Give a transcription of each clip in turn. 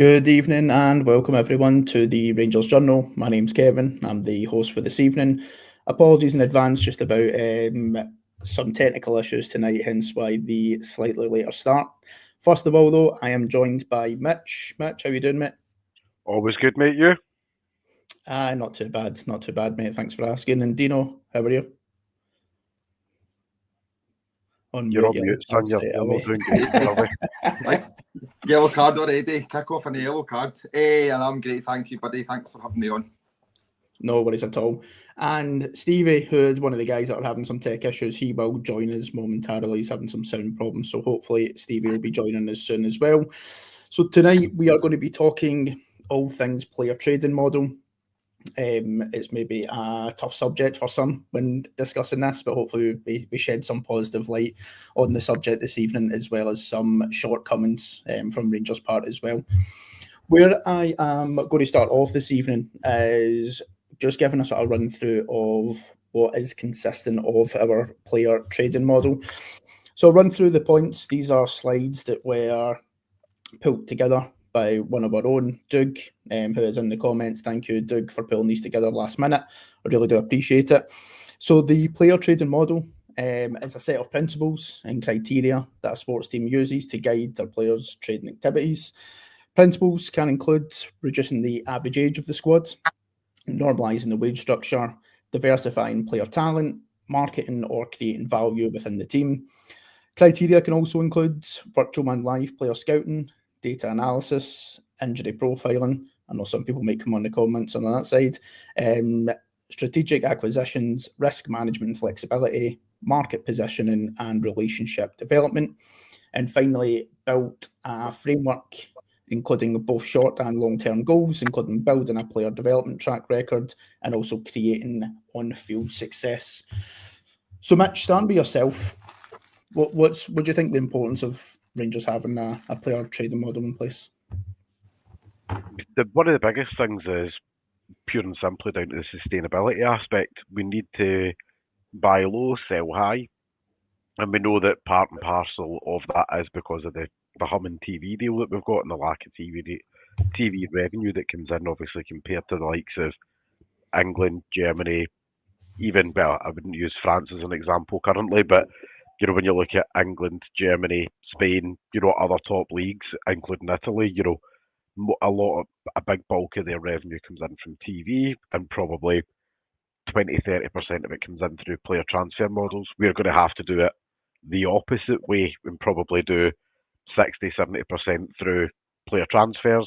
Good evening and welcome everyone to the Rangers Journal. My name's Kevin. I'm the host for this evening. Apologies in advance just about some technical issues tonight, hence why the slightly later start. First of all, though, I am joined by Mitch. Mitch, how you doing, mate? Always good, mate. You? Not too bad, mate. Thanks for asking. And Dino, how are you? You're on mute, son. You're not doing great, are we? Like, yellow card already. Kick off on a yellow card. And I'm great. Thank you, buddy. Thanks for having me on. No worries at all. And Stevie, who is one of the guys that are having some tech issues, he will join us momentarily. He's having some sound problems, so hopefully Stevie will be joining us soon as well. So tonight we are going to be talking all things player trading model. It's maybe a tough subject for some when discussing this, but hopefully we shed some positive light on the subject this evening, as well as some shortcomings from Rangers' part as well. Where I am going to start off this evening is just giving a sort of run through of what is consistent of our player trading model. So I'll run through the points. These are slides that were pulled together by one of our own, Doug, who is in the comments. Thank you, Doug, for pulling these together last minute. I really do appreciate it. So the player trading model is a set of principles and criteria that a sports team uses to guide their players' trading activities. Principles can include reducing the average age of the squad, normalising the wage structure, diversifying player talent, marketing or creating value within the team. Criteria can also include virtual and live player scouting, data analysis, injury profiling. I know some people might come on the comments on that side. Strategic acquisitions, risk management and flexibility, market positioning and relationship development. And finally, build a framework including both short and long-term goals, including building a player development track record and also creating on-field success. So Mitch, starting with yourself, what do you think the importance of Rangers having a player trading model in place? One of the biggest things is pure and simply down to the sustainability aspect. We need to buy low, sell high, and we know that part and parcel of that is because of the humming TV deal that we've got and the lack of TV revenue that comes in, obviously, compared to the likes of England, Germany, even, well, I wouldn't use France as an example currently, but when you look at England, Germany, Spain, other top leagues, including Italy, a big bulk of their revenue comes in from TV, and probably 20-30% of it comes in through player transfer models. We're going to have to do it the opposite way and probably do 60-70% through player transfers,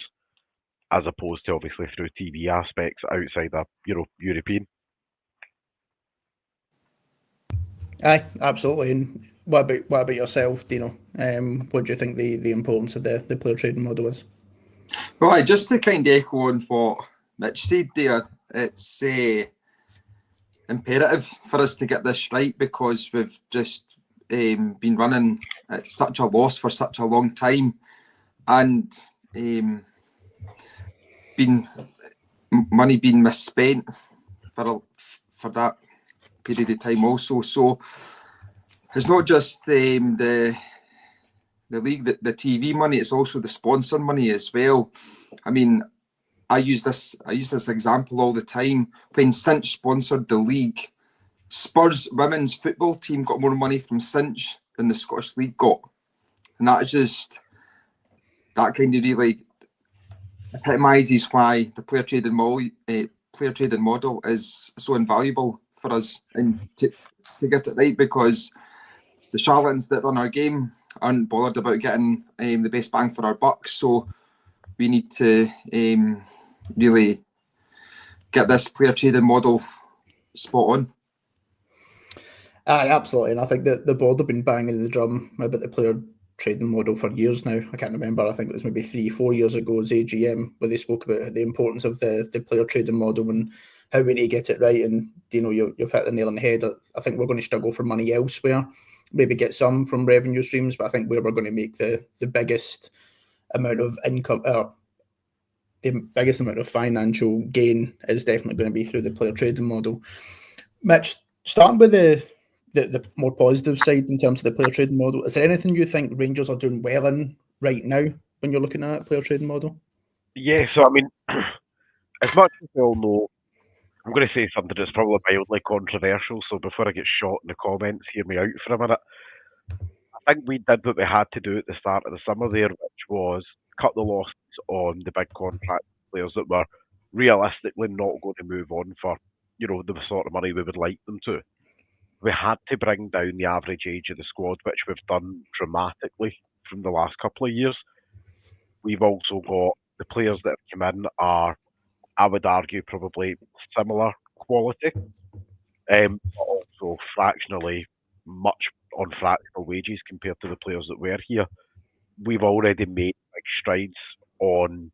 as opposed to obviously through TV aspects outside of European. Aye, absolutely. And what about yourself, Dino? What do you think the importance of the player trading model is? Well, just to kind of echo on what Mitch said there, it's imperative for us to get this right because we've just been running at such a loss for such a long time, and money being misspent for that period of time also. So it's not just the league, the TV money, it's also the sponsor money as well. I mean, I use this example all the time. When Cinch sponsored the league, Spurs women's football team got more money from Cinch than the Scottish League got. And that kind of really epitomises why the player trading model is so invaluable for us, and to get it right, because the charlatans that run our game aren't bothered about getting the best bang for our buck. So we need to really get this player trading model spot on. Absolutely, and I think that the board have been banging the drum about the player trading model for years now. I can't remember, I think it was maybe 3-4 years ago as AGM where they spoke about the importance of the player trading model and how we need to get it right. And you've hit the nail on the head. I think we're going to struggle for money elsewhere, maybe get some from revenue streams, but I think where we're going to make the biggest amount of income, the biggest amount of financial gain is definitely going to be through the player trading model. Mitch, starting with the more positive side in terms of the player trading model, is there anything you think Rangers are doing well in right now when you're looking at player trading model? Yeah, so I mean, as much as we all know, I'm going to say something that's probably mildly controversial, so before I get shot in the comments, hear me out for a minute. I think we did what we had to do at the start of the summer there, which was cut the losses on the big contract players that were realistically not going to move on for, the sort of money we would like them to. We had to bring down the average age of the squad, which we've done dramatically from the last couple of years. We've also got the players that have come in are, I would argue, probably similar quality, but also fractionally much on fractional wages compared to the players that were here. We've already made big strides on,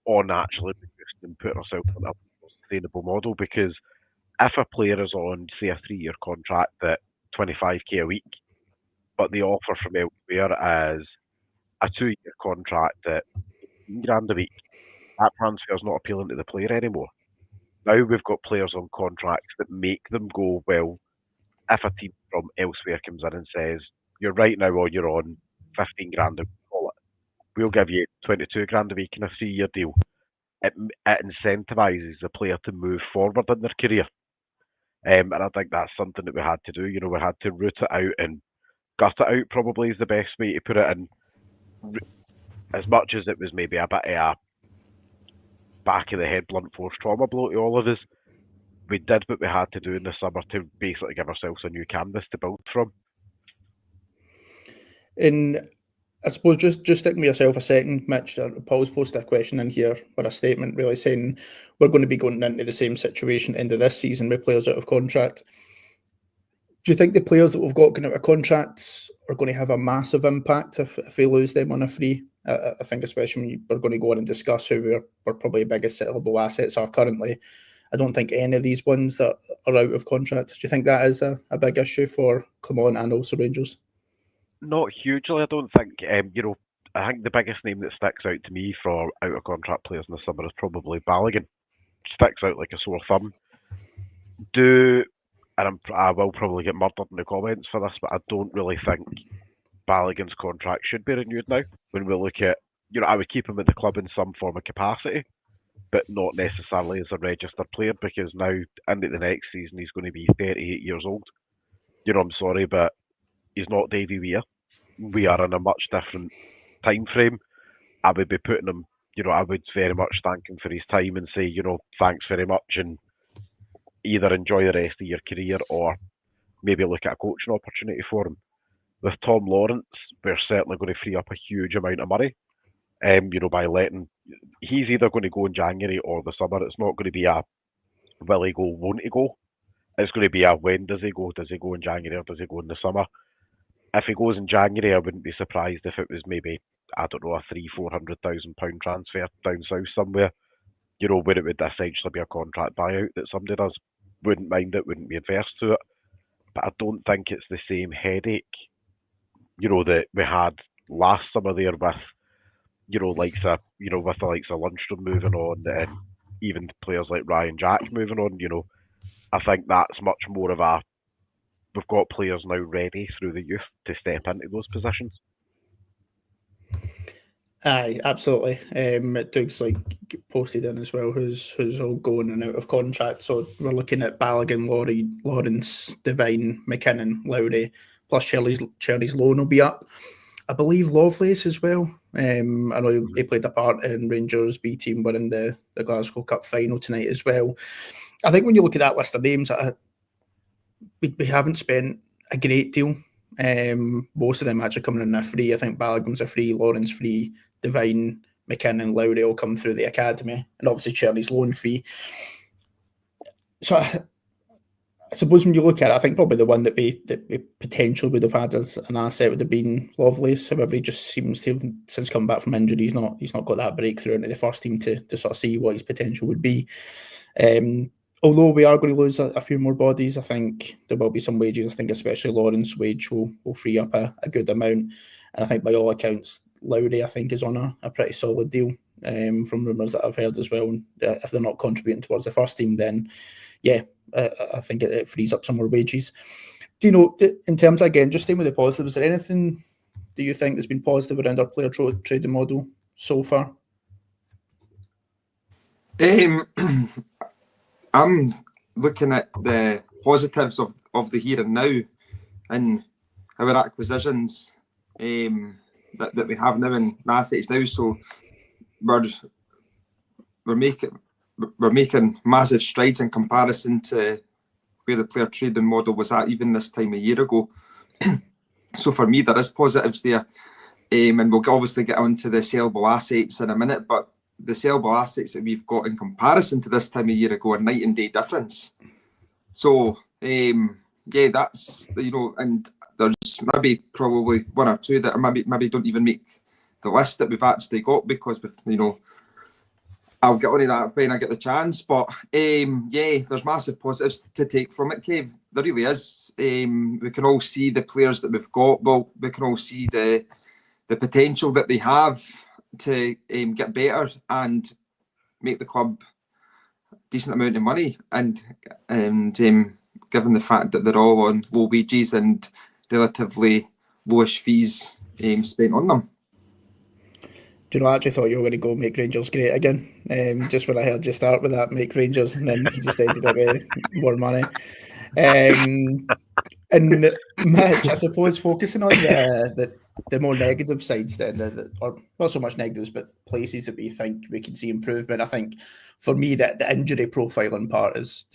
on actually reducing and putting ourselves on a more sustainable model because if a player is on, say, a 3-year contract at 25k a week, but the offer from elsewhere is a 2-year contract at 15 grand a week, that transfer is not appealing to the player anymore. Now we've got players on contracts that make them go, well, if a team from elsewhere comes in and says, you're right now or you're on 15 grand a week, call it, we'll give you 22 grand a week in a 3-year deal. It incentivises the player to move forward in their career. And I think that's something that we had to do. We had to root it out and gut it out, probably is the best way to put it. And as much as it was maybe a bit of a back of the head blunt force trauma blow to all of us, we did what we had to do in the summer to basically give ourselves a new canvas to build from. And I suppose just sticking with yourself a second, Mitch. Paul's posted a question in here or a statement really saying we're going to be going into the same situation at the end of this season with players out of contract. Do you think the players that we've got going out of contracts are going to have a massive impact if we lose them on a free? I think especially when we're going to go on and discuss who we're probably the biggest sellable assets are currently. I don't think any of these ones that are out of contract. Do you think that is a big issue for Clermont and also Rangers? Not hugely, I don't think. I think the biggest name that sticks out to me for out of contract players in the summer is probably Balogun. Sticks out like a sore thumb. I will probably get murdered in the comments for this, but I don't really think Balogun's contract should be renewed now. When we look at, I would keep him at the club in some form of capacity, but not necessarily as a registered player because now into the next season he's going to be 38 years old. I'm sorry, but he's not Davy Weir. We are in a much different time frame. I would be putting him, I would very much thank him for his time and say, thanks very much and either enjoy the rest of your career or maybe look at a coaching opportunity for him. With Tom Lawrence, we're certainly going to free up a huge amount of money. By letting, he's either going to go in January or the summer. It's not going to be a will he go, won't he go? It's going to be a when does he go? Does he go in January or does he go in the summer? If he goes in January, I wouldn't be surprised if it was maybe, I don't know, a £300,000-400,000 transfer down south somewhere, where it would essentially be a contract buyout that somebody does. Wouldn't mind it, wouldn't be adverse to it. But I don't think it's the same headache, that we had last summer there with, with the likes of Lundstrom moving on and even players like Ryan Jack moving on, I think that's much more of a, we've got players now ready through the youth to step into those positions. Aye, absolutely. Doug's posted in as well who's all going and out of contract. So we're looking at Balogun, Lawrence, Devine, McKinnon, Lowry, plus Cherry's loan will be up. I believe Lovelace as well. I know he played a part in Rangers B team winning the Glasgow Cup final tonight as well. I think when you look at that list of names, we haven't spent a great deal. Most of them actually coming in a free. I think Balogun's a free, Lawrence free, Devine, McKinnon, Lowry all come through the academy, and obviously Cherry's loan fee. So I suppose when you look at it, I think probably the one that we potentially would have had as an asset would have been Lovelace. However, he just seems to have, since coming back from injury, he's not got that breakthrough into the first team to sort of see what his potential would be. Although we are going to lose a few more bodies, I think there will be some wages. I think especially Lawrence's wage will free up a good amount. And I think by all accounts, Lowry, I think, is on a pretty solid deal from rumours that I've heard as well. And if they're not contributing towards the first team, then yeah, I think it frees up some more wages. Do you know, in terms of, again, just staying with the positive, is there anything do you think that's been positive around our player trading model so far? I'm looking at the positives of the here and now and our acquisitions that we have now in Athletes now. So we're making massive strides in comparison to where the player trading model was at even this time a year ago. So for me, there is positives there. And we'll obviously get onto the sellable assets in a minute, but the sellable assets that we've got in comparison to this time a year ago are night and day difference. So, yeah, that's, and there's maybe probably one or two that maybe don't even make the list that we've actually got because, I'll get onto that when I get the chance. But, yeah, there's massive positives to take from it, Kev. There really is. We can all see the players that we've got. Well, we can all see the potential that they have to get better and make the club a decent amount of money. And given the fact that they're all on low wages and relatively lowish fees spent on them. Do you know, I actually thought you were going to go make Rangers great again. Just when I heard you start with that, make Rangers, and then you just ended up with more money. And Mitch, I suppose focusing on the more negative sides then, or not so much negatives, but places that we think we can see improvement. I think for me that the injury profiling part is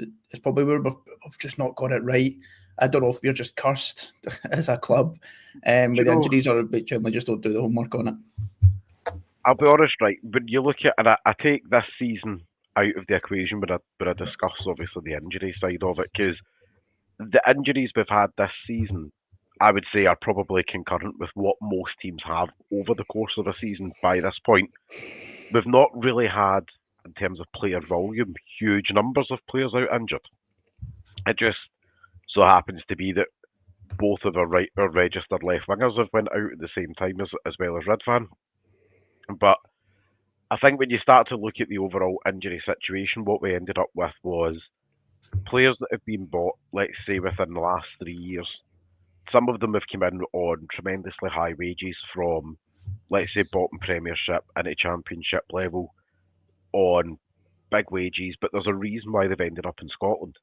probably where we've just not got it right. I don't know if we're just cursed as a club with injuries, or we generally just don't do the homework on it. I'll be honest, right, when you look at, and I take this season out of the equation when I discuss obviously the injury side of it, because the injuries we've had this season, I would say, are probably concurrent with what most teams have over the course of a season by this point. We've not really had, in terms of player volume, huge numbers of players out injured. It just so happens to be that both of our registered left wingers have went out at the same time as well as Ridvan. But I think when you start to look at the overall injury situation, what we ended up with was players that have been bought, let's say, within the last 3 years. Some of them have come in on tremendously high wages from, let's say, bottom Premiership into Championship level on big wages, but there's a reason why they've ended up in Scotland.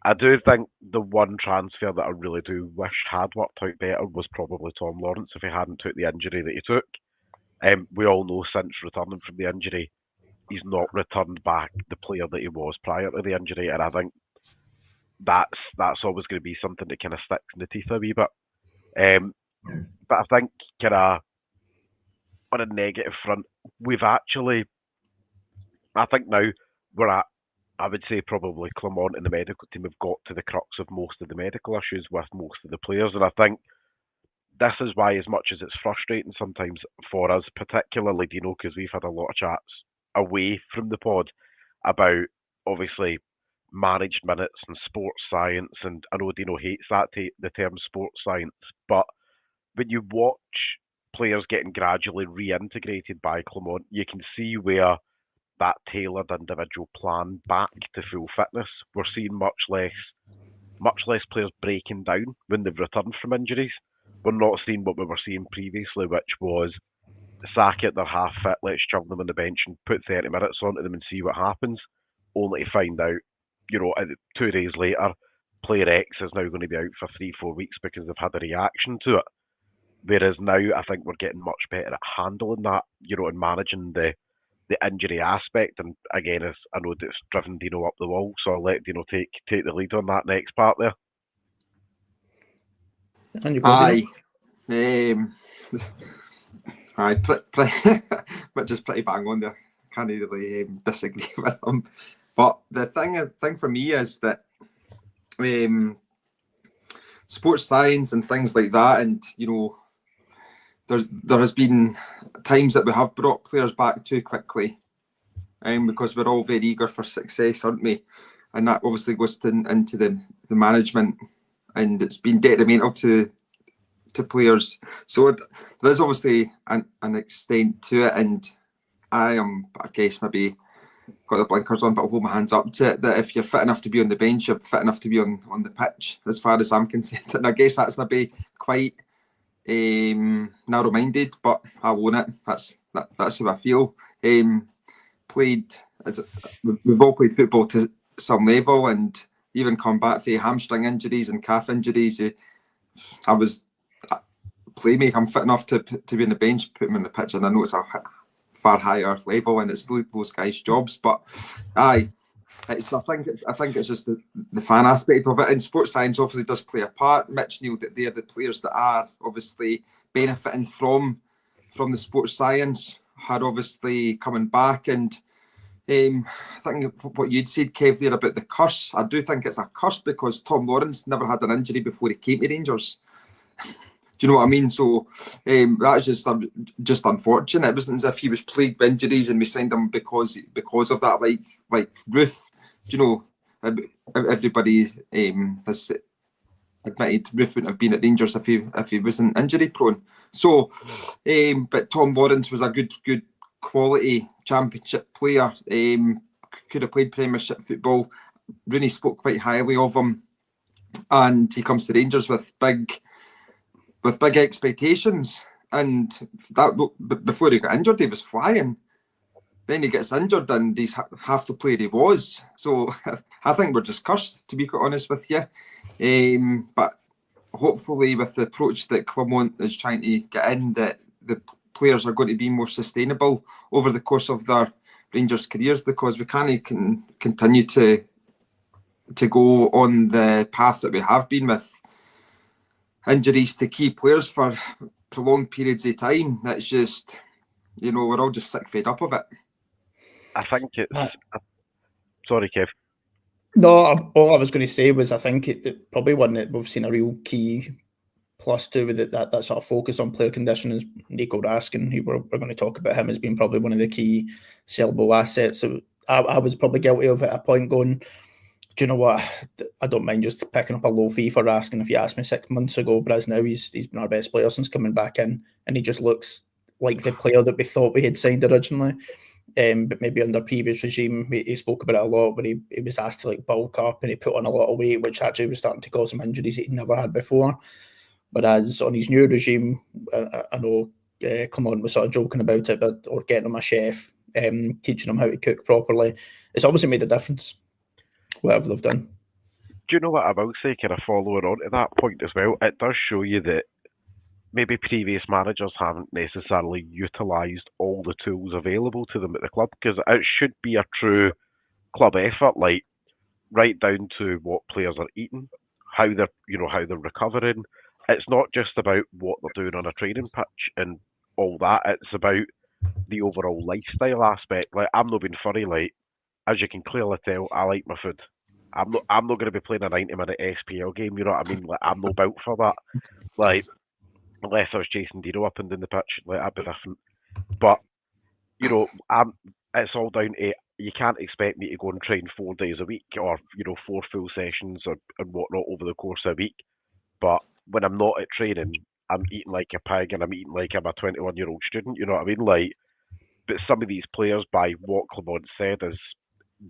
I do think the one transfer that I really do wish had worked out better was probably Tom Lawrence if he hadn't took the injury that he took. We all know since returning from the injury, he's not returned back the player that he was prior to the injury, and I think that's always going to be something that kind of sticks in the teeth a wee bit. But I think kind of on a negative front, we've actually, I think now we're at, I would say probably Clermont and the medical team have got to the crux of most of the medical issues with most of the players, and I think this is why, as much as it's frustrating sometimes for us, particularly Dino, because we've had a lot of chats away from the pod about obviously managed minutes and sports science, and I know Dino hates that the term sports science, but when you watch players getting gradually reintegrated by Clermont, you can see where that tailored individual plan back to full fitness. We're seeing much less players breaking down when they've returned from injuries. We're not seeing what we were seeing previously, which was sack it, they're half fit, let's shove them on the bench and put 30 minutes onto them and see what happens, only to find out, 2 days later, player X is now going to be out for 3-4 weeks because they've had a reaction to it. Whereas now, I think we're getting much better at handling that, and managing the injury aspect. And again, as I know that's driven Dino up the wall, so I'll let Dino take the lead on that next part there. Aye. But just pretty bang on there. Can't really disagree with them. But the thing for me is that sports science and things like that, and there has been times that we have brought players back too quickly, because we're all very eager for success, aren't we? And that obviously goes into the management, and it's been detrimental to players. So there is obviously an extent to it, and I guess maybe got the blinkers on, but I'll hold my hands up to it, that if you're fit enough to be on the bench, you're fit enough to be on the pitch, as far as I'm concerned. And I guess that's maybe quite narrow-minded, but I own it. That's how I feel. Played we've all played football to some level, and even come back from hamstring injuries and calf injuries. I was playmaker. I'm fit enough to be on the bench, put him on the pitch, and I know it's a far higher level, and it's those guys' jobs. But I think it's just the fan aspect of it, and sports science obviously does play a part. Mitch Neal, that they're the players that are obviously benefiting from the sports science, had obviously coming back, and I think what you'd said, Kev, there about the curse, I do think it's a curse, because Tom Lawrence never had an injury before he came to Rangers. Do you know what I mean? So that's just unfortunate. It wasn't as if he was plagued by injuries and we signed him because of that. Like Ruth, do you know, everybody has admitted Ruth wouldn't have been at Rangers if he wasn't injury prone. So, but Tom Lawrence was a good quality championship player. Could have played Premiership football. Rooney spoke quite highly of him, and he comes to Rangers with big expectations. And that before he got injured, he was flying. Then he gets injured, and he's half the player he was. So I think we're just cursed, to be quite honest with you. But hopefully, with the approach that Clermont is trying to get in, that the players are going to be more sustainable over the course of their Rangers careers, because we can't continue to go on the path that we have been with injuries to key players for prolonged periods of time. That's just, we're all just sick, fed up of it. I think it's... Sorry, Kev. No, all I was going to say was I think it probably one that we've seen a real key plus to with that sort of focus on player condition is Nico Raskin, who we're going to talk about him as being probably one of the key sellable assets. So I was probably guilty of it at a point going, do you know what? I don't mind just picking up a low fee for Raskin if you asked me 6 months ago, but as now he's been our best player since coming back in, and he just looks like the player that we thought we had signed originally. But maybe under previous regime, he spoke about it a lot, when he was asked to bulk up and he put on a lot of weight, which actually was starting to cause him injuries he'd never had before. But as on his new regime, I know Clermont was sort of joking about it, or getting him a chef, teaching him how to cook properly, it's obviously made a difference, whatever they've done. Do you know what I will say, kind of following on to that point as well? It does show you that maybe previous managers haven't necessarily utilised all the tools available to them at the club, because it should be a true club effort, right down to what players are eating, how they're recovering. It's not just about what they're doing on a training pitch and all that. It's about the overall lifestyle aspect. I'm not being funny. As you can clearly tell, I like my food. I'm not going to be playing a 90-minute SPL game. You know what I mean? I'm not built for that. Unless I was chasing Dino up and down the pitch, that'd be different. But it's all down to, you can't expect me to go and train 4 days a week, or 4 full sessions and whatnot over the course of a week. But when I'm not at training, I'm eating like a pig, and I'm eating like I'm a 21-year-old student. You know what I mean? But some of these players, by what Clermont said, is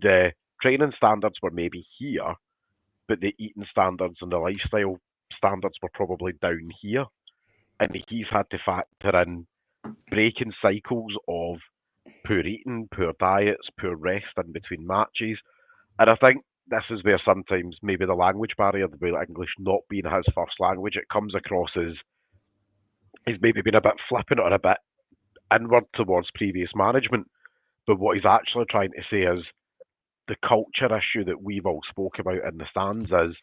the training standards were maybe here, but the eating standards and the lifestyle standards were probably down here. And he's had to factor in breaking cycles of poor eating, poor diets, poor rest in between matches. And I think this is where sometimes maybe the language barrier, the way English not being his first language, it comes across as he's maybe been a bit flippant or a bit inward towards previous management. But what he's actually trying to say is the culture issue that we've all spoke about in the stands is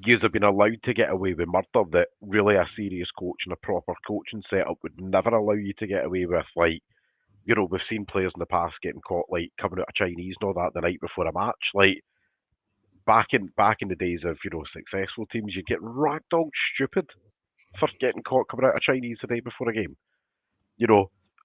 you have been allowed to get away with murder that really a serious coach and a proper coaching setup would never allow you to get away with. We've seen players in the past getting caught coming out of Chinese and all that the night before a match. Back in the days of successful teams, you get ragdolled stupid for getting caught coming out of Chinese the day before a game.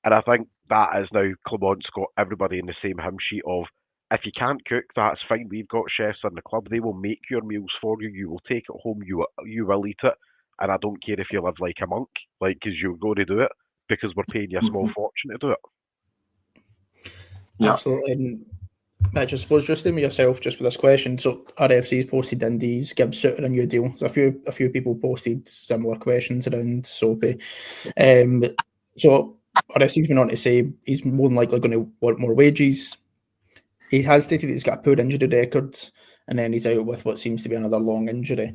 And I think that is now Clermont's got everybody in the same hymn sheet of, if you can't cook, that's fine. We've got chefs in the club. They will make your meals for you. You will take it home. You will eat it. And I don't care if you live like a monk, because you're going to do it because we're paying you a small fortune to do it. Yeah. Absolutely. And I suppose just in yourself, just for this question. So RFC's posted Indy's Gibbs Suitor a new deal. So a few people posted similar questions around Soapy. So he's been on to say he's more than likely going to want more wages. He has stated that he's got a poor injury record, and then he's out with what seems to be another long injury.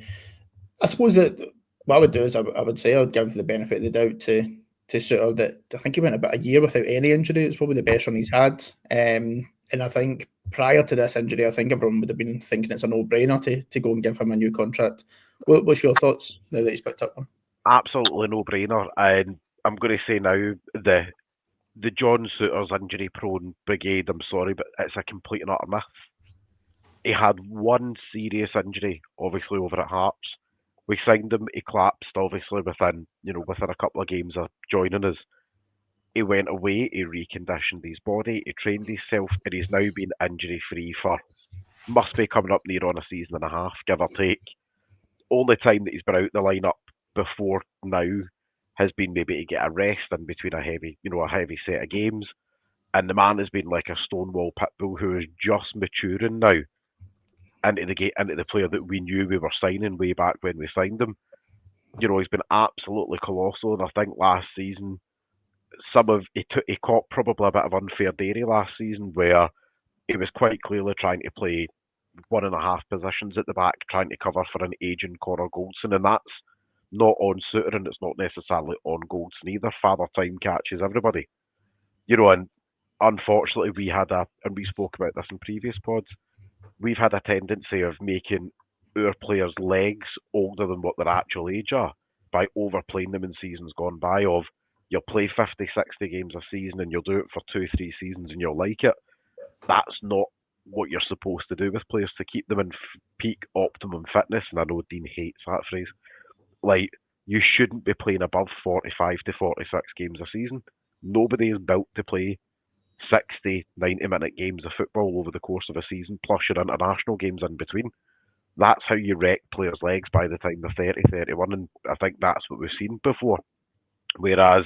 I suppose that what I would do is I would say I would give the benefit of the doubt to Suter that I think he went about a year without any injury. It's probably the best one he's had. And I think prior to this injury, I think everyone would have been thinking it's a no-brainer to go and give him a new contract. What's your thoughts now that he's picked up one? Absolutely no-brainer. And I'm going to say now, the John Suter's injury-prone brigade, I'm sorry, but it's a complete and utter myth. He had one serious injury, obviously, over at Hearts. We signed him, he collapsed, obviously, within a couple of games of joining us. He went away, he reconditioned his body, he trained himself, and he's now been injury-free for, must be coming up near on a season and a half, give or take. Only time that he's been out the lineup before now has been maybe to get a rest in between a heavy set of games. And the man has been like a Stonewall Pitbull who is just maturing now into the player that we knew we were signing way back when we signed him. He's been absolutely colossal, and I think last season he caught probably a bit of unfair dairy last season where he was quite clearly trying to play 1.5 positions at the back, trying to cover for an aging Connor Goldson, and that's not on Suter, and it's not necessarily on Goldson either. Father Time catches everybody. And unfortunately and we spoke about this in previous pods, we've had a tendency of making our players' legs older than what their actual age are by overplaying them in seasons gone by of you'll play 50, 60 games a season and you'll do it for 2-3 seasons and you'll like it. That's not what you're supposed to do with players to keep them in peak optimum fitness, and I know Dean hates that phrase. Like, you shouldn't be playing above 45 to 46 games a season. Nobody is built to play 60, 90-minute games of football over the course of a season, plus your international games in between. That's how you wreck players' legs by the time they're 30, 31, and I think that's what we've seen before. Whereas,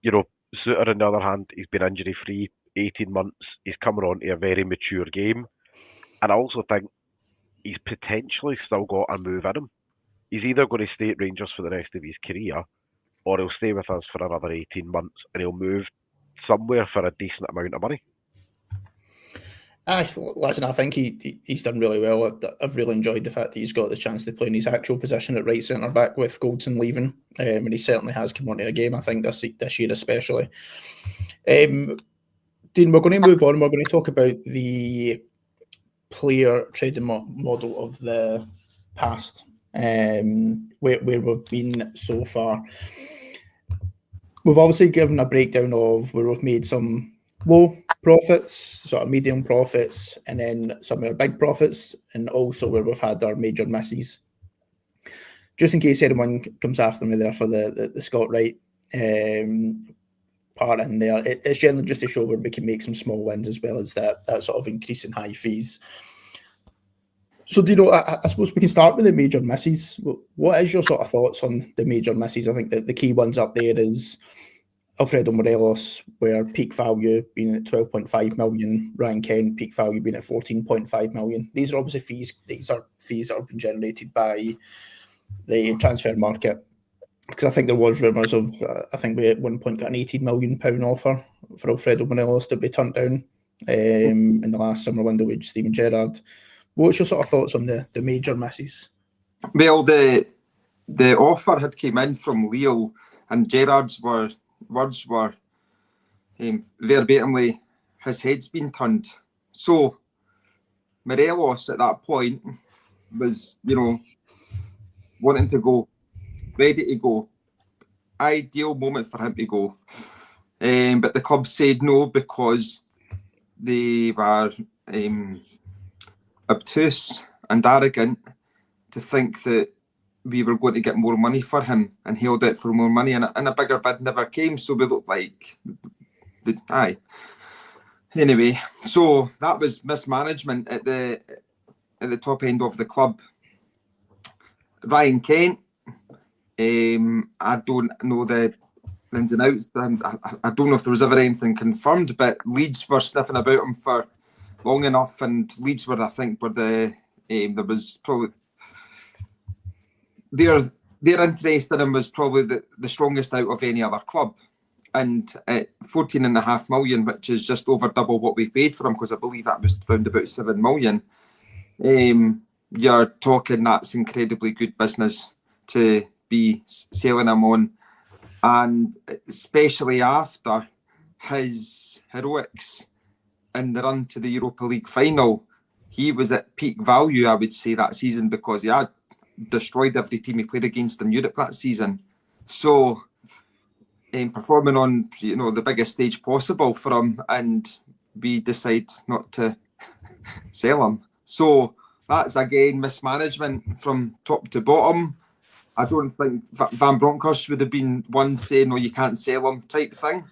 Suter, on the other hand, he's been injury-free 18 months. He's coming on to a very mature game. And I also think he's potentially still got a move in him. He's either going to stay at Rangers for the rest of his career, or he'll stay with us for another 18 months and he'll move somewhere for a decent amount of money. Listen, I think he's done really well. I've really enjoyed the fact that he's got the chance to play in his actual position at right centre back with Goldson leaving, and he certainly has come onto a game. I think this year especially. Dean, we're going to move on. We're going to talk about the player trading model of the past, where we've been so far. We've obviously given a breakdown of where we've made some low profits, sort of medium profits, and then some of our big profits, and also where we've had our major misses. Just in case anyone comes after me there for the Scott Wright part in there, it's generally just to show where we can make some small wins as well as that sort of increase in high fees. So, I suppose we can start with the major misses. What is your sort of thoughts on the major misses? I think that the key ones up there is Alfredo Morelos, where peak value being at 12.5 million, Ryan Kent, peak value being at 14.5 million. These are obviously fees. These are fees that have been generated by the transfer market. Because I think there was rumours of, I think we at one point got an £18 million offer for Alfredo Morelos to be turned down in the last summer window with Steven Gerrard. What's your sort of thoughts on the major misses? Well, the offer had came in from Lille, and Gerrard's words were verbatimly, his head's been turned. So Morelos at that point was, wanting to go, ready to go. Ideal moment for him to go. But the club said no because they were obtuse and arrogant to think that we were going to get more money for him and held out for more money, and a bigger bid never came, so we looked like Anyway, so that was mismanagement at the top end of the club. Ryan Kent, I don't know the ins and outs. I don't know if there was ever anything confirmed, but Leeds were sniffing about him for long enough, and Leeds were, I think, there was probably their interest in him was probably the strongest out of any other club. and at 14.5 million, which is just over double what we paid for him, because I believe that was around about 7 million. You're talking that's incredibly good business to be selling him on, and especially after his heroics in the run to the Europa League final. He was at peak value, I would say, that season, because he had destroyed every team he played against in Europe that season. So performing on the biggest stage possible for him, and we decide not to sell him. So that's again mismanagement from top to bottom. I don't think Van Bronckhorst would have been one saying, "No, you can't sell him," type thing.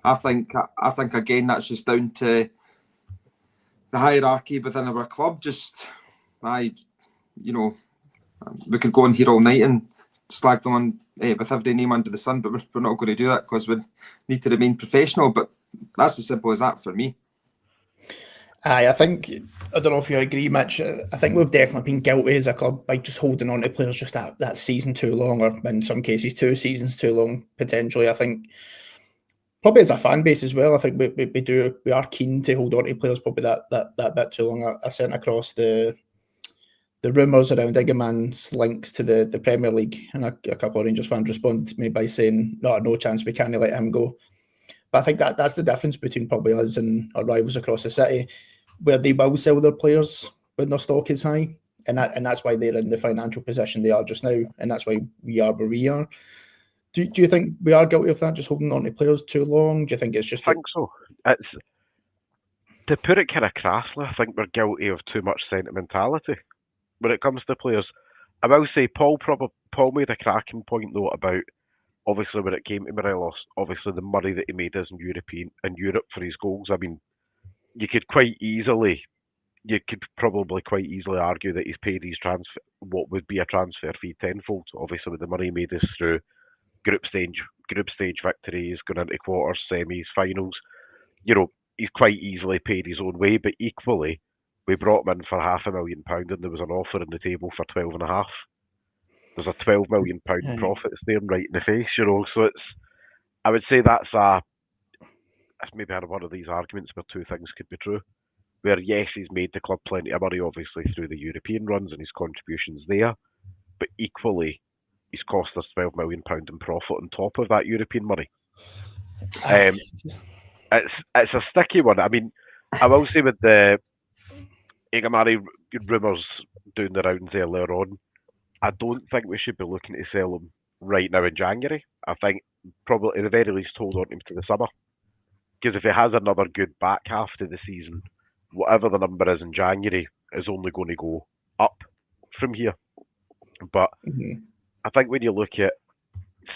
I think again that's just down to the hierarchy within our club. We could go on here all night and slag them on with every name under the sun, but we're not going to do that because we need to remain professional. But that's as simple as that for me. I don't know if you agree, Mitch. I think we've definitely been guilty as a club by just holding on to players just that season too long, or in some cases 2 seasons too long, potentially. I think probably as a fan base as well, I think we are keen to hold on to players probably that bit too long. I sent across the rumours around Iggerman's links to the Premier League, and a couple of Rangers fans responded to me by saying, no chance, we can't let him go. But I think that's the difference between probably us and our rivals across the city, where they will sell their players when their stock is high, and that's why they're in the financial position they are just now, and that's why we are where we are. Do you think we are guilty of that, just holding on to players too long? Do you think it's just... I think so. It's, to put it kind of crassly, I think we're guilty of too much sentimentality when it comes to players. I will say Paul made a cracking point though about, obviously when it came to Morelos, obviously the money that he made is in Europe for his goals. I mean, you could probably quite easily argue that he's paid his what would be a transfer fee tenfold. Obviously, with the money he made is through group stage victories, going into quarters, semis, finals. He's quite easily paid his own way. But equally, we brought him in for £500,000, and there was an offer on the table for 12.5. There's a £12 million profit staring right in the face. So I would say that's maybe one of these arguments where two things could be true. Where yes, he's made the club plenty of money, obviously through the European runs and his contributions there, but equally he's cost us £12 million in profit on top of that European money. It's a sticky one. I mean, I will say with the Iggamari rumours doing the rounds earlier on, I don't think we should be looking to sell him right now in January. I think probably at the very least hold on to him to the summer, because if he has another good back half to the season, whatever the number is in January is only going to go up from here. But I think when you look at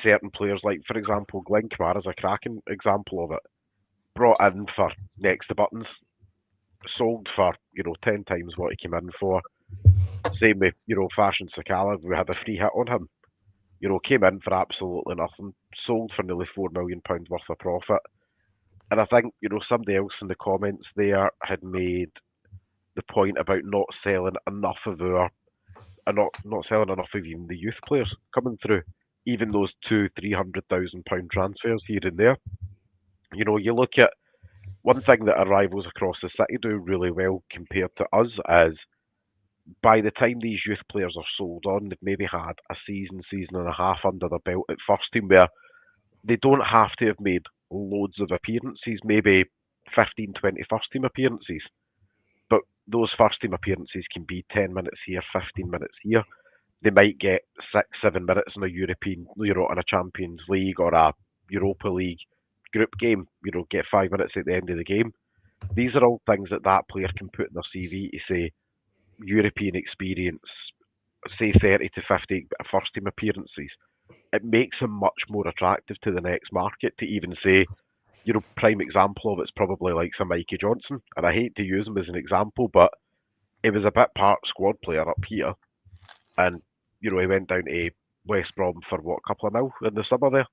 certain players, like for example, Glenn Kamara is a cracking example of it. Brought in for next to buttons, sold for 10 times what he came in for. Same with Fashion Sakala, we had a free hit on him. Came in for absolutely nothing, sold for nearly £4 million worth of profit. And I think, somebody else in the comments there had made the point about not selling enough of not selling enough of even the youth players coming through, even those £200,000-300,000 transfers here and there. You look at one thing that our rivals across the city do really well compared to us is by the time these youth players are sold on, they've maybe had a season and a half under their belt at first team, where they don't have to have made loads of appearances, maybe 15, 20 first team appearances. But those first team appearances can be 10 minutes here, 15 minutes here. They might get 6-7 minutes in a European, in a Champions League or a Europa League group game, get 5 minutes at the end of the game. These are all things that player can put in their CV to say European experience, say 30 to 50 first team appearances. It makes him much more attractive to the next market to even say, prime example of it's probably like some Mikey Johnson, and I hate to use him as an example, but he was a bit part squad player up here, and he went down to West Brom for a couple of mil in the summer there,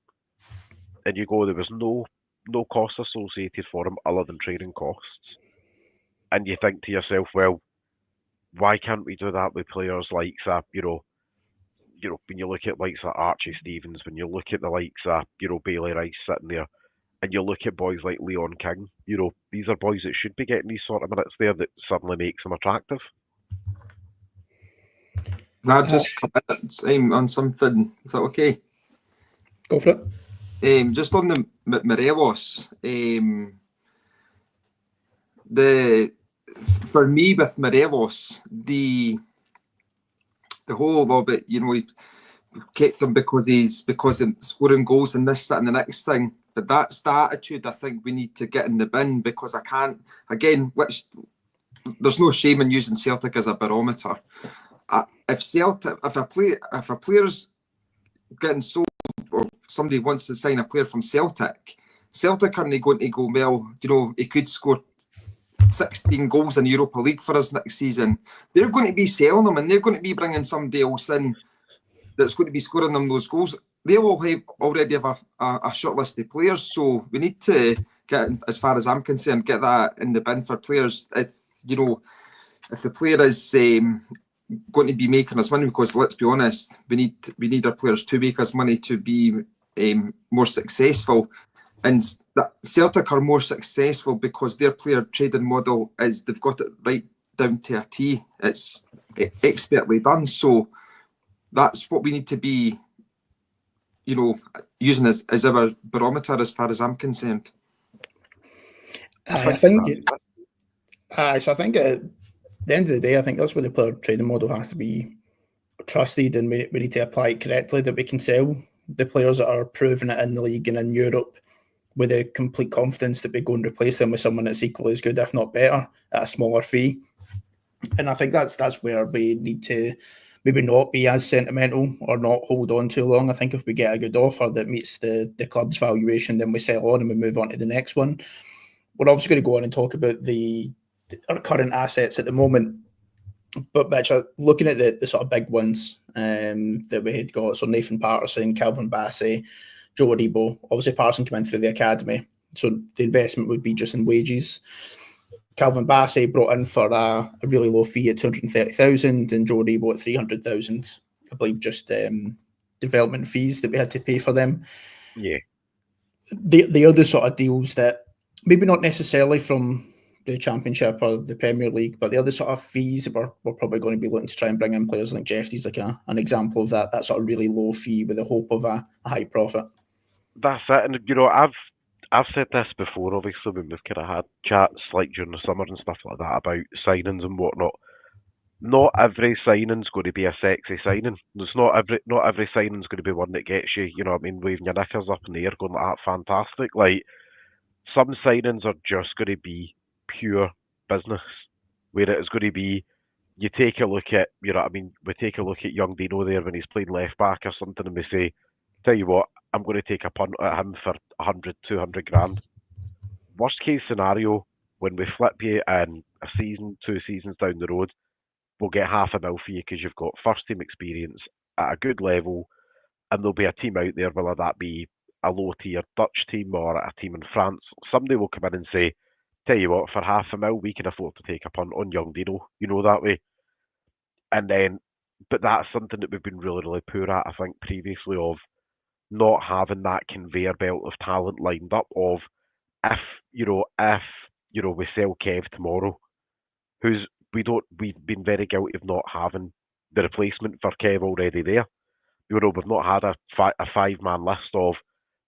and there was no cost associated for him other than training costs, and you think to yourself, well, why can't we do that with players like when you look at likes like Archie Stevens, when you look at the likes of, Bailey Rice sitting there, and you look at boys like Leon King, these are boys that should be getting these sort of minutes there that suddenly makes them attractive. Can I just comment on something? Is that okay? Go for it. Just on the Morelos, for me with Morelos, the whole of it, he kept him because of scoring goals and this, that, and the next thing. But that's the attitude I think we need to get in the bin, because I can't. Again, there's no shame in using Celtic as a barometer. If a player's getting sold, or somebody wants to sign a player from Celtic aren't going to go, well, he could score 16 goals in the Europa League for us next season. They're going to be selling them, and they're going to be bringing somebody else in that's going to be scoring them those goals. They will already have a short list of players, so we need to get, as far as I'm concerned, get that in the bin for players. If the player is going to be making us money, because let's be honest, we need our players to make us money to be more successful. And Celtic are more successful because their player trading model is, they've got it right down to a T. It's expertly done. So that's what we need to be, using as our barometer, as far as I'm concerned. I think at the end of the day, I think that's where the player trading model has to be trusted, and we need to apply it correctly, that we can sell the players that are proving it in the league and in Europe with a complete confidence that we go and replace them with someone that's equally as good, if not better, at a smaller fee. And I think that's where we need to maybe not be as sentimental or not hold on too long. I think if we get a good offer that meets the club's valuation, then we sell on and we move on to the next one. We're obviously going to go on and talk about our current assets at the moment. But Mitch, looking at the sort of big ones that we had got, so Nathan Patterson, Calvin Bassey, Joe Aribo. Obviously, Patterson came in through the academy, so the investment would be just in wages. Calvin Bassey brought in for a really low fee at 230,000, and Joe Aribo at 300,000. I believe just development fees that we had to pay for them. Yeah. The other sort of deals that maybe not necessarily from the Championship or the Premier League, but the other sort of fees that we're probably going to be looking to try and bring in players like Jeffries, like an example of that sort of really low fee with the hope of a high profit. That's it, and I've said this before, obviously, when we've kind of had chats like during the summer and stuff like that about signings and whatnot. Not every signing's going to be a sexy signing. There's not every signing's going to be one that gets you, waving your knickers up in the air, going like that, fantastic. Like, some signings are just going to be pure business, where it is going to be, you take a look at, we take a look at young Dino there when he's playing left back or something, and we say, tell you what, I'm going to take a punt at him for 100, 200 grand. Worst case scenario, when we flip you in a season, 2 seasons down the road, we'll get $500,000 for you because you've got first team experience at a good level, and there'll be a team out there, whether that be a low tier Dutch team or a team in France. Somebody will come in and say, tell you what, for $500,000 we can afford to take a punt on young Dino, that way. And then, but that's something that we've been really, really poor at, I think, previously, of not having that conveyor belt of talent lined up of if we sell Kev tomorrow, we've been very guilty of not having the replacement for Kev already there. We've not had a 5-man list of,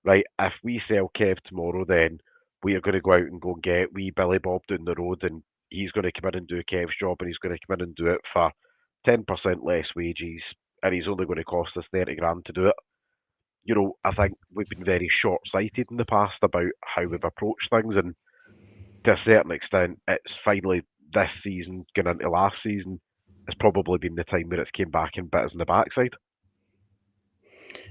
right, if we sell Kev tomorrow, then we are going to go out and go and get wee Billy Bob down the road, and he's going to come in and do Kev's job, and he's going to come in and do it for 10% less wages, and he's only going to cost us 30 grand to do it. I think we've been very short-sighted in the past about how we've approached things, and to a certain extent, it's finally this season, going into last season, has probably been the time where it's came back and bit us in the backside.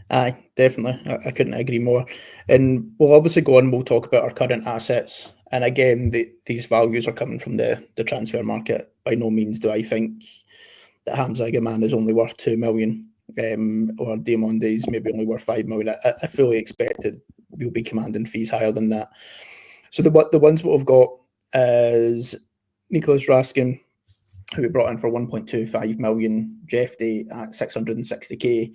Aye, definitely. I couldn't agree more. And we'll obviously go on and we'll talk about our current assets. And again, these values are coming from the transfer market. By no means do I think that Hamza Gaman is only worth 2 million or Diamonde is maybe only worth 5 million. I fully expect that we'll be commanding fees higher than that. So the ones that we've got is Nicholas Raskin, who we brought in for 1.25 million, Jeffy at 660k,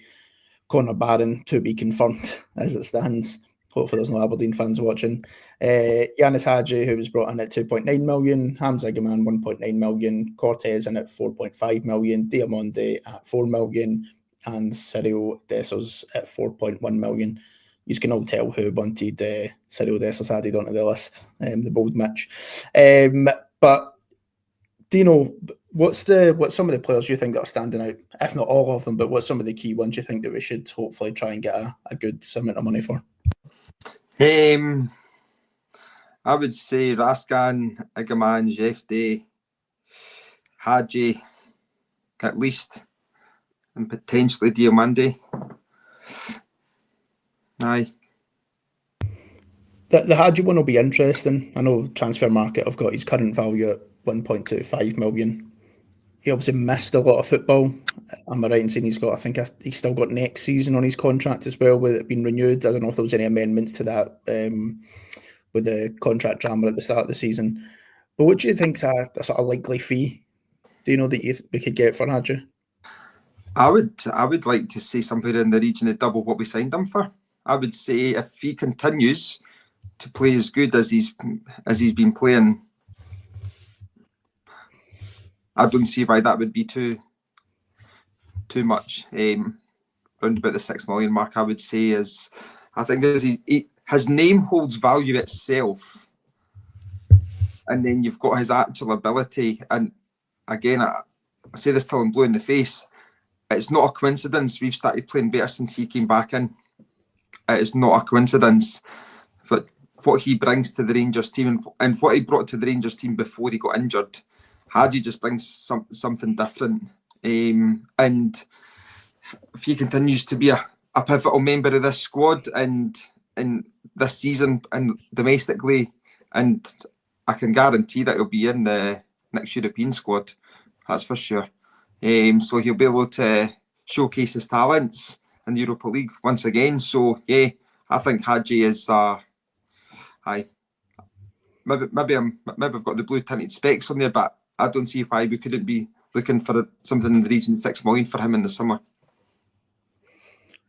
Connor Barron to be confirmed as it stands. Hopefully there's no Aberdeen fans watching. Yanis Hadji, who was brought in at 2.9 million, Hamza Gaman 1.9 million, Cortez in at 4.5 million, Diamonde at 4 million, and Cyril Dessers at 4.1 million. You can all tell who wanted Cyril Dessers added onto the list, the bold Mitch. But Dino, what's some of the players you think that are standing out? If not all of them, but what's some of the key ones you think that we should hopefully try and get a good amount of money for? I would say Raskan, Igaman, Jeffy, Hadji, at least, and potentially Diamande. Aye. The Hadji one will be interesting. I know Transfer Market have got his current value at 1.25 million. He obviously missed a lot of football. Am I right in saying he's still got next season on his contract as well, with it being renewed? I don't know if there was any amendments to that with the contract drama at the start of the season. But what do you think's a sort of likely fee? Do you know that we could get for Hadji? I would like to say somewhere in the region of double what we signed him for. I would say if he continues to play as good as he's been playing, I don't see why that would be too much. Round about the 6 million mark, I would say I think his name holds value itself, and then you've got his actual ability. And again, I say this till I'm blue in the face. It's not a coincidence we've started playing better since he came back in. It is not a coincidence. But what he brings to the Rangers team and what he brought to the Rangers team before he got injured, Hadji just brings something different. And if he continues to be a pivotal member of this squad and in this season and domestically, and I can guarantee that he'll be in the next European squad, that's for sure. So he'll be able to showcase his talents in the Europa League once again. So yeah, I think Hadji is maybe I've got the blue tinted specs on there, but I don't see why we couldn't be looking for something in the region of 6 million for him in the summer.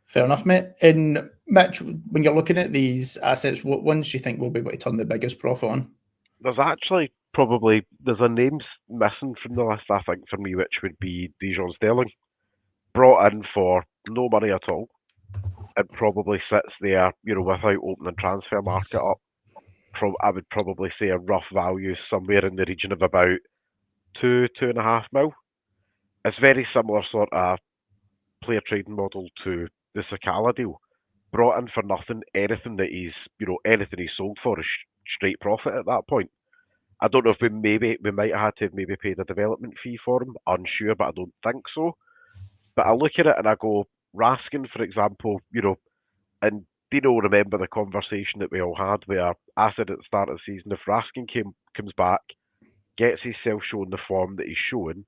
Fair enough, mate. And Mitch, when you're looking at these assets, what ones do you think will be able to turn the biggest profit on? There's actually there's a name missing from the list, I think, for me, which would be Dijon Sterling. Brought in for no money at all. It probably sits there, without opening transfer market up. I would probably say a rough value somewhere in the region of about 2.5 mil. It's very similar sort of player trading model to the Sakala deal. Brought in for nothing. Anything he's sold for is straight profit at that point. I don't know if we might have had to have maybe paid a development fee for him. Unsure, but I don't think so. But I look at it and I go, Raskin, for example, and Dino, remember the conversation that we all had where I said at the start of the season, if Raskin comes back, gets himself showing the form that he's showing,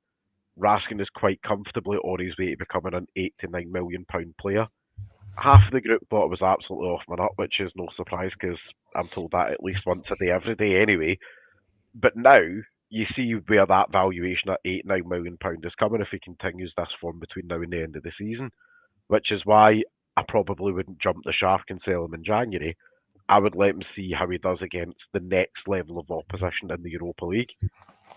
Raskin is quite comfortably on his way to becoming an £8 to £9 million player. Half of the group thought it was absolutely off my nut, which is no surprise because I'm told that at least once a day, every day anyway. But now you see where that valuation at £8 to £9 million is coming if he continues this form between now and the end of the season, which is why I probably wouldn't jump the shark and sell him in January. I would let him see how he does against the next level of opposition in the Europa League,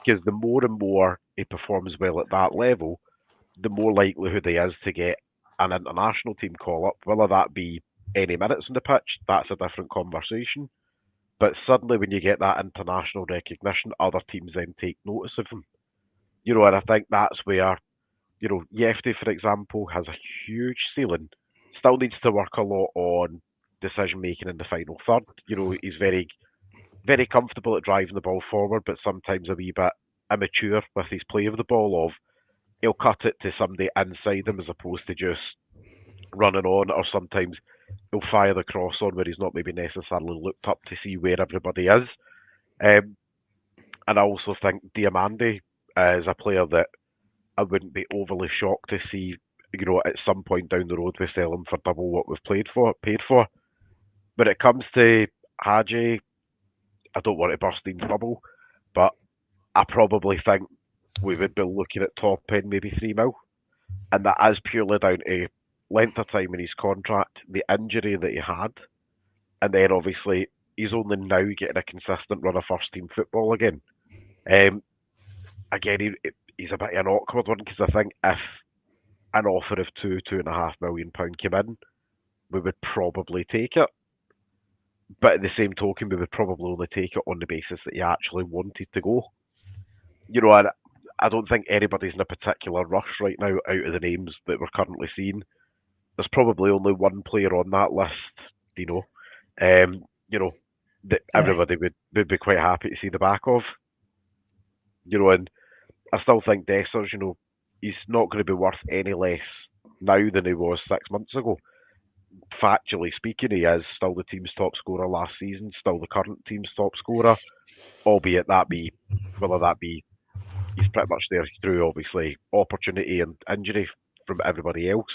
because the more and more he performs well at that level, the more likelihood he is to get an international team call-up. Whether that be any minutes on the pitch, that's a different conversation. But suddenly when you get that international recognition, other teams then take notice of him. And I think that's where, Yefty, for example, has a huge ceiling. Still needs to work a lot on decision-making in the final third. He's very, very comfortable at driving the ball forward, but sometimes a wee bit immature with his play of the ball of he'll cut it to somebody inside him as opposed to just running on, or sometimes he'll fire the cross on where he's not maybe necessarily looked up to see where everybody is. And I also think Diamande is a player that I wouldn't be overly shocked to see, at some point down the road we sell him for double what we've paid for. When it comes to Hadji, I don't want to burst Dean's bubble, but I probably think we would be looking at top end, maybe 3 mil. And that is purely down to length of time in his contract, the injury that he had, and then obviously he's only now getting a consistent run of first team football again. Again, he's a bit of an awkward one because I think if an offer of £2.5 million came in, we would probably take it. But at the same token, we would probably only take it on the basis that he actually wanted to go. You know, and I don't think anybody's in a particular rush right now out of the names that we're currently seeing. There's probably only one player on that list, that everybody would be quite happy to see the back of. And I still think Dessers, he's not going to be worth any less now than he was 6 months ago. Factually speaking, he is still the team's top scorer last season, still the current team's top scorer, albeit whether that be he's pretty much there through obviously opportunity and injury from everybody else.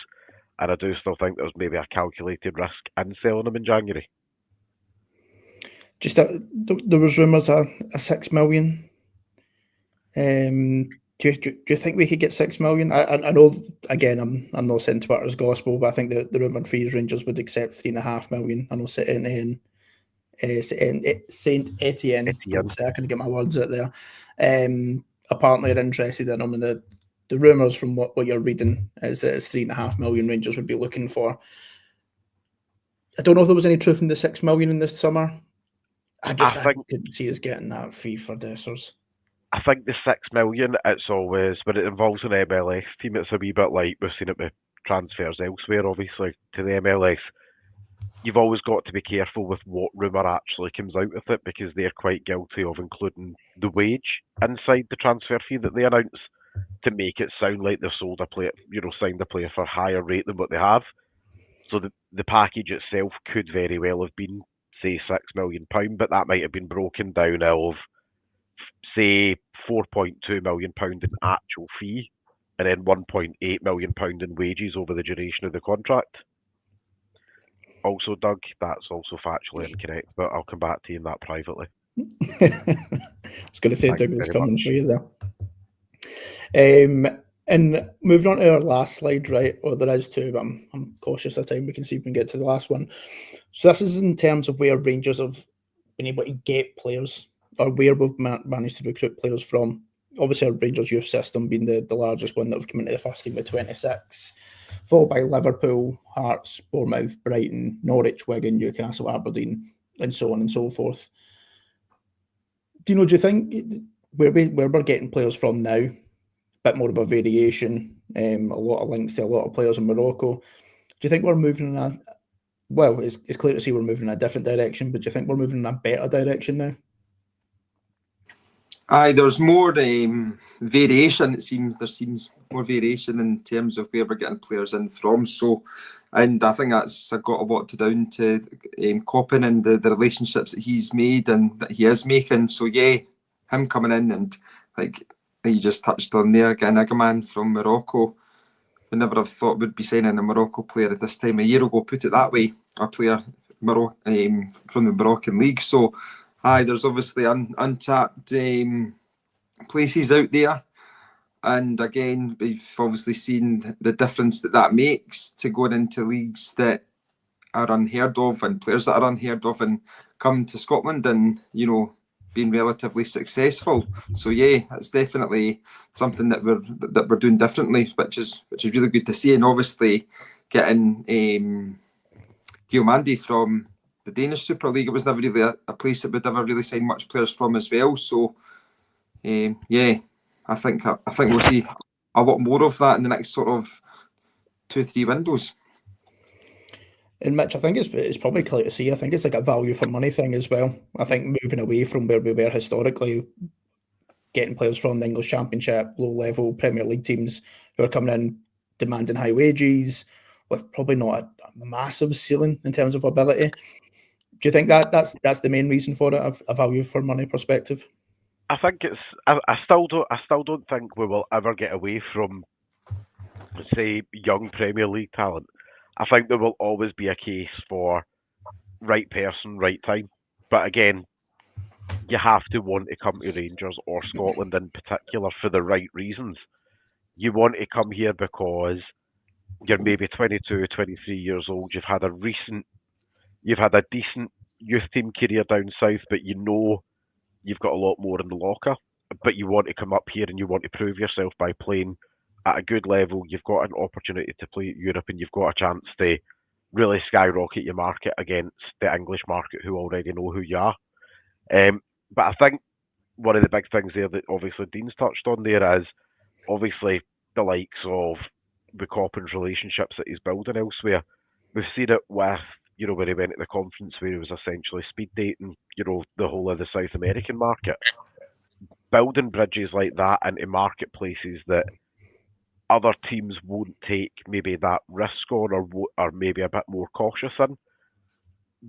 And I do still think there's maybe a calculated risk in selling him in January. Just there was rumours of a 6 million. Do you think we could get 6 million? I know, again, I'm not saying Twitter's gospel, but I think the rumoured fees Rangers would accept 3.5 million. I know Saint Etienne. I can get my words out there. Apparently, are interested in him, and the rumours from what you're reading is that it's 3.5 million Rangers would be looking for. I don't know if there was any truth in the 6 million in this summer. I couldn't see us getting that fee for Dessers. I think the 6 million, it's always, when it involves an MLS team, it's a wee bit like we've seen it with transfers elsewhere, obviously, to the MLS. You've always got to be careful with what rumour actually comes out with it, because they're quite guilty of including the wage inside the transfer fee that they announce to make it sound like they've sold a player, signed a player for a higher rate than what they have. So the package itself could very well have been, say, £6 million, but that might have been broken down of, say, £4.2 million in actual fee, and then £1.8 million in wages over the duration of the contract. Also, Doug, that's also factually incorrect, but I'll come back to you on that privately. I was going to say Doug was coming for you there. And moving on to our last slide, right? Or there is two, but I'm cautious of time. We can see if we can get to the last one. So this is in terms of where Rangers have been able to get players, or where we've managed to recruit players from. Obviously, our Rangers youth system being the largest one that have come into the first team with 26, followed by Liverpool, Hearts, Bournemouth, Brighton, Norwich, Wigan, Newcastle, Aberdeen, and so on and so forth. Do you think where we're getting players from now, a bit more of a variation, a lot of links to a lot of players in Morocco, do you think we're moving in it's clear to see we're moving in a different direction, but do you think we're moving in a better direction now? There's more variation. It seems there seems more variation in terms of where we're getting players in from. So, and I think that's got a lot to down to Coppin and the relationships that he's made and that he is making. So yeah, him coming in and like you just touched on there, getting a man from Morocco. I never have thought we'd be signing a Morocco player at this time a year ago. Put it that way, a player from the Moroccan league. So. There's obviously untapped places out there. And again, we've obviously seen the difference that makes to going into leagues that are unheard of and players that are unheard of and come to Scotland and, being relatively successful. So yeah, it's definitely something that we're doing differently, which is really good to see. And obviously getting Diomande from the Danish Super League, it was never really a place that we'd ever really signed much players from as well. So, yeah, I think we'll see a lot more of that in the next sort of 2-3 windows. And Mitch, I think it's probably clear to see. I think it's like a value for money thing as well. I think moving away from where we were historically, getting players from the English Championship, low-level Premier League teams who are coming in demanding high wages with probably not a massive ceiling in terms of ability. Do you think that's the main reason for it, a value for money perspective? I think it's. I still don't think we will ever get away from, say, young Premier League talent. I think there will always be a case for right person, right time. But again, you have to want to come to Rangers or Scotland in particular for the right reasons. You want to come here because you're maybe 22, 23 years old. You've had a decent youth team career down south, but you know you've got a lot more in the locker. But you want to come up here and you want to prove yourself by playing at a good level. You've got an opportunity to play at Europe, and you've got a chance to really skyrocket your market against the English market, who already know who you are. But I think one of the big things there that obviously Dean's touched on there is obviously the likes of the Coppin's relationships that he's building elsewhere. We've seen it with, when he went to the conference where he was essentially speed dating, the whole of the South American market. Building bridges like that into marketplaces that other teams won't take maybe that risk on, or maybe a bit more cautious in.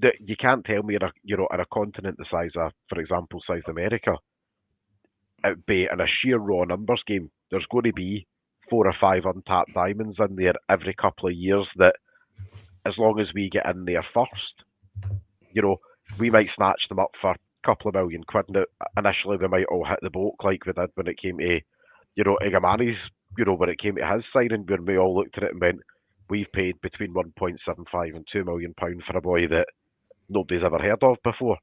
That you can't tell me in a continent the size of, for example, South America, it'd be in a sheer raw numbers game. There's going to be 4 or 5 untapped diamonds in there every couple of years. That as long as we get in there first, we might snatch them up for a couple of £1 million. Initially, we might all hit the boat like we did when it came to, Igamani's, when it came to his signing, when we all looked at it and went, we've paid between 1.75 and £2 million for a boy that nobody's ever heard of before.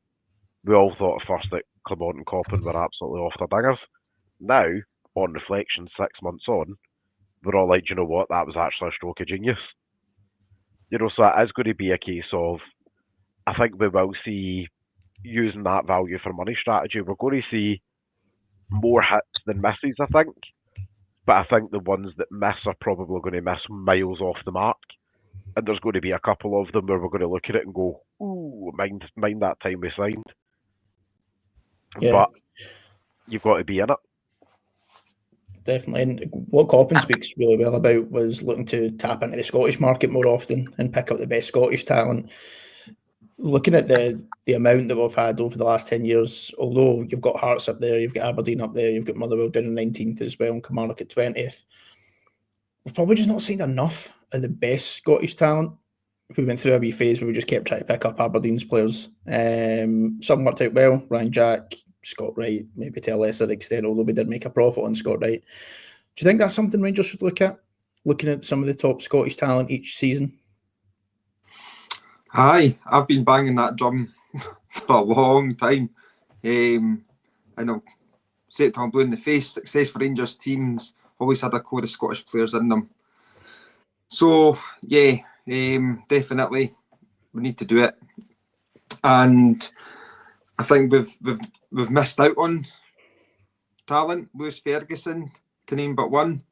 We all thought at first that Clement and Coppin were absolutely off their dingers. Now, on reflection, 6 months on, we're all like, you know what, that was actually a stroke of genius. So it is going to be a case of, I think we will see, using that value for money strategy, we're going to see more hits than misses, I think. But I think the ones that miss are probably going to miss miles off the mark. And there's going to be a couple of them where we're going to look at it and go, ooh, mind that time we signed. Yeah. But you've got to be in it. Definitely. And what Coppin speaks really well about was looking to tap into the Scottish market more often and pick up the best Scottish talent. Looking at the amount that we've had over the last 10 years, although you've got Hearts up there, you've got Aberdeen up there, you've got Motherwell down in 19th as well, and Kilmarnock at 20th, we've probably just not seen enough of the best Scottish talent. We went through a wee phase where we just kept trying to pick up Aberdeen's players. Some worked out well, Ryan Jack, Scott Wright, maybe to a lesser extent, although we did make a profit on Scott Wright. Do you think that's something Rangers should look at? Looking at some of the top Scottish talent each season? Aye, I've been banging that drum for a long time. And I'll say it till I'm blue in the face. Success for Rangers teams always had a core of Scottish players in them. So, yeah, definitely we need to do it. And I think we've missed out on talent. Lewis Ferguson, to name but one.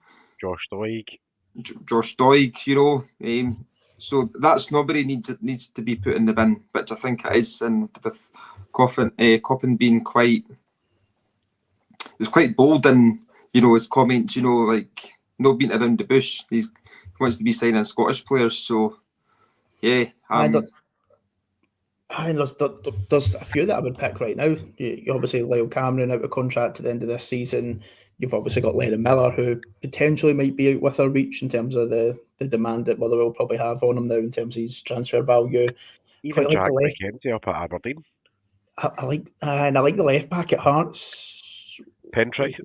Josh Doig, so that snobbery needs to be put in the bin, which I think it is. And with Coppin being quite bold in his comments, like not beating around the bush. He wants to be signing Scottish players. So yeah, there's a few that I would pick right now. You obviously Lyle Cameron out of contract at the end of this season. You've obviously got Lennon Miller, who potentially might be out with our reach in terms of the demand that Motherwell probably have on him now in terms of his transfer value. Even Jack McKenzie up at Aberdeen. I like the left back at Hearts. Penrice.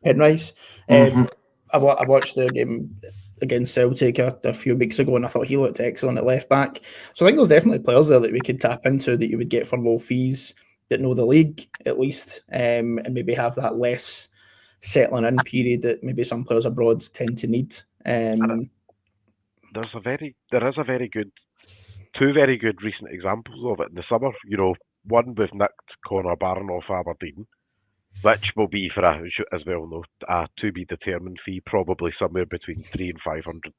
Mm-hmm. I watched their game against Celtic a few weeks ago, and I thought he looked excellent at left back. So I think there's definitely players there that we could tap into that you would get for low fees, that know the league at least, and maybe have that less settling in period that maybe some players abroad tend to need. There is two very good recent examples of it in the summer. One with nicked Conor Barron off Aberdeen, which will be for as we all know, a to be determined fee, probably somewhere between 300,000 and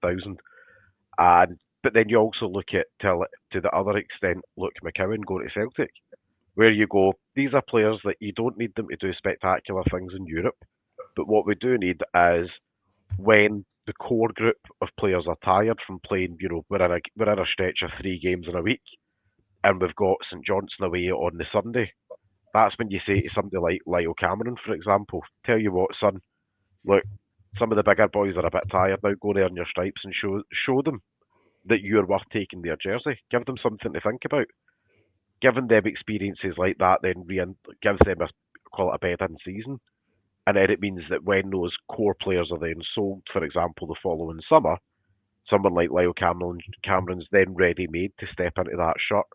500,000. But then you also look at to the other extent, Luke McCowan going to Celtic, where you go, these are players that you don't need them to do spectacular things in Europe, but what we do need is when the core group of players are tired from playing, we're in a stretch of 3 games in a week, and we've got St Johnstone away on the Sunday. That's when you say to somebody like Lyle Cameron, for example, tell you what, son, look, some of the bigger boys are a bit tired now, go there on your stripes and show them that you're worth taking their jersey. Give them something to think about. giving them experiences like that then gives them a bed-in season. And then it means that when those core players are then sold, for example, the following summer, someone like Lyle Cameron's then ready-made to step into that shirt.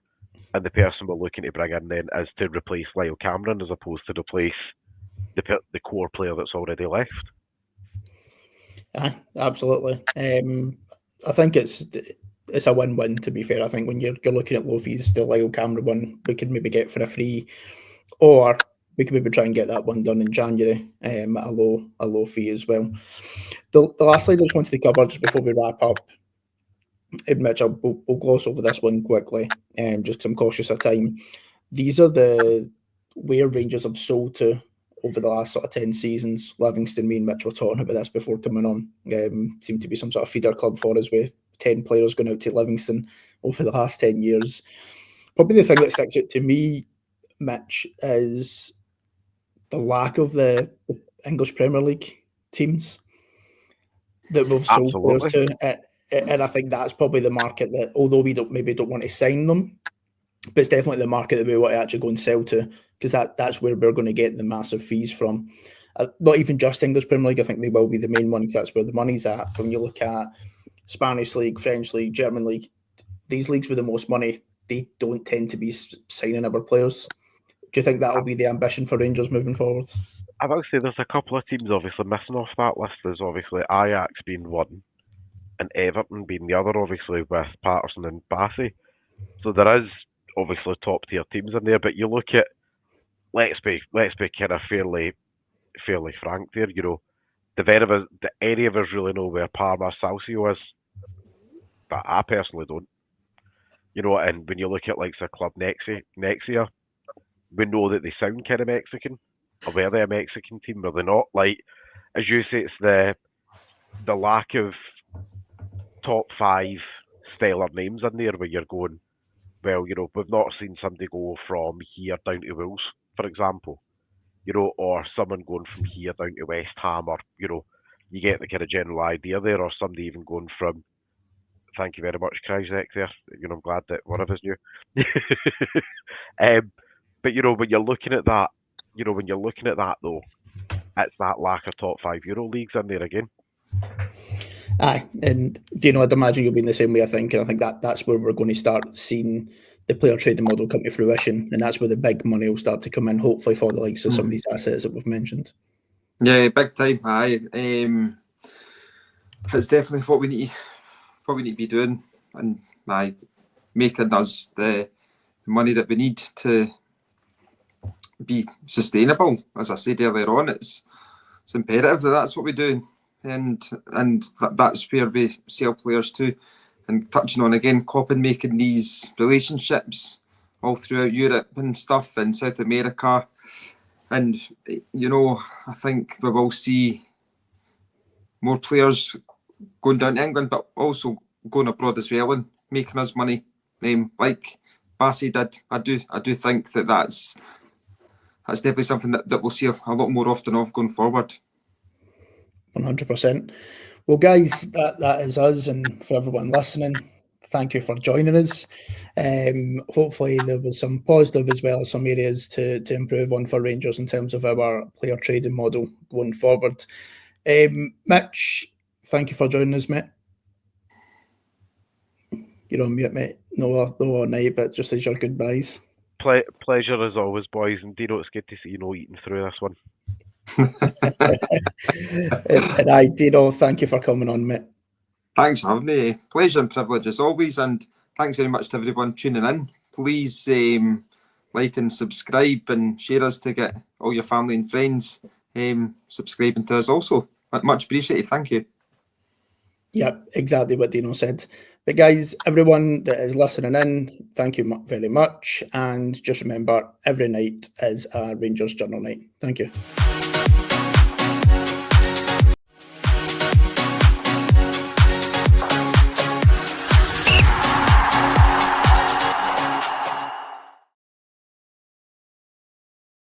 And the person we're looking to bring in then is to replace Lyle Cameron as opposed to replace the core player that's already left. Absolutely. I think it's a win-win, to be fair. I think when you're looking at low fees, the Lyle Cameron one we could maybe get for a free, or we could maybe try and get that one done in January at a low fee as well. The last slide I just wanted to cover just before we wrap up, Mitch, we'll gloss over this one quickly, just because I'm cautious of time. These are where Rangers have sold to over the last sort of 10 seasons. Livingston, me and Mitch were talking about this before coming on. Seemed to be some sort of feeder club for us with 10 players going out to Livingston over the last 10 years. Probably the thing that sticks out to me, Mitch, is the lack of the English Premier League teams that we've sold players to. And I think that's probably the market that, although we don't want to sign them, but it's definitely the market that we want to actually go and sell to, because that's where we're going to get the massive fees from. Not even just English Premier League, I think they will be the main one because that's where the money's at. When you look at Spanish League, French League, German League, these leagues with the most money, they don't tend to be signing our players. Do you think that will be the ambition for Rangers moving forward? I would say there's a couple of teams obviously missing off that list. There's obviously Ajax being one, and Everton being the other, obviously, with Patterson and Bassey. So there is obviously top tier teams in there, but you look at, let's be kind of fairly frank there. You know, the any of us really know where Parma Salcio is, but I personally don't. You know, and when you look at like the club Nexia, we know that they sound kind of Mexican. Or were they a Mexican team? Were they not? Like, as you say, it's the lack of top 5 stellar names in there where you're going, well, you know, we've not seen somebody go from here down to Wolves, for example, you know, or someone going from here down to West Ham, or, you know, you get the kind of general idea there, or somebody even going from, thank you very much, Kryzek there, you know, I'm glad that one of us knew. But, you know, when you're looking at that, though, it's that lack of top 5 Euro leagues in there again. Aye, and I'd imagine you'll be in the same way, I think, and I think that's where we're going to start seeing the player trading model come to fruition, and that's where the big money will start to come in, hopefully for the likes of some of these assets that we've mentioned. Yeah, big time. Aye, it's definitely what we need to be doing, and making us the money that we need to be sustainable. As I said earlier on, it's imperative that that's what we do. And that's where we sell players to. And touching on again, Coppin making these relationships all throughout Europe and stuff, and South America. And, you know, I think we will see more players going down to England, but also going abroad as well and making us money, like Bassey did. I do think that's definitely something that we'll see a lot more often of going forward. 100%. Well, guys, that is us, and for everyone listening, thank you for joining us. Hopefully there was some positive as well as some areas to improve on for Rangers in terms of our player trading model going forward. Mitch, thank you for joining us, mate. You're on mute, mate. No all night, but just as your goodbyes. Pleasure as always, boys, and Dino, it's good to see you eating through this one. And Dino, thank you for coming on, mate. Thanks for having me. Pleasure and privilege as always, and thanks very much to everyone tuning in. Please like and subscribe and share us to get all your family and friends subscribing to us also. Much appreciated. Thank you. Yeah, exactly what Dino said. But guys, everyone that is listening in, thank you very much. And just remember, every night is a Rangers Journal night. Thank you.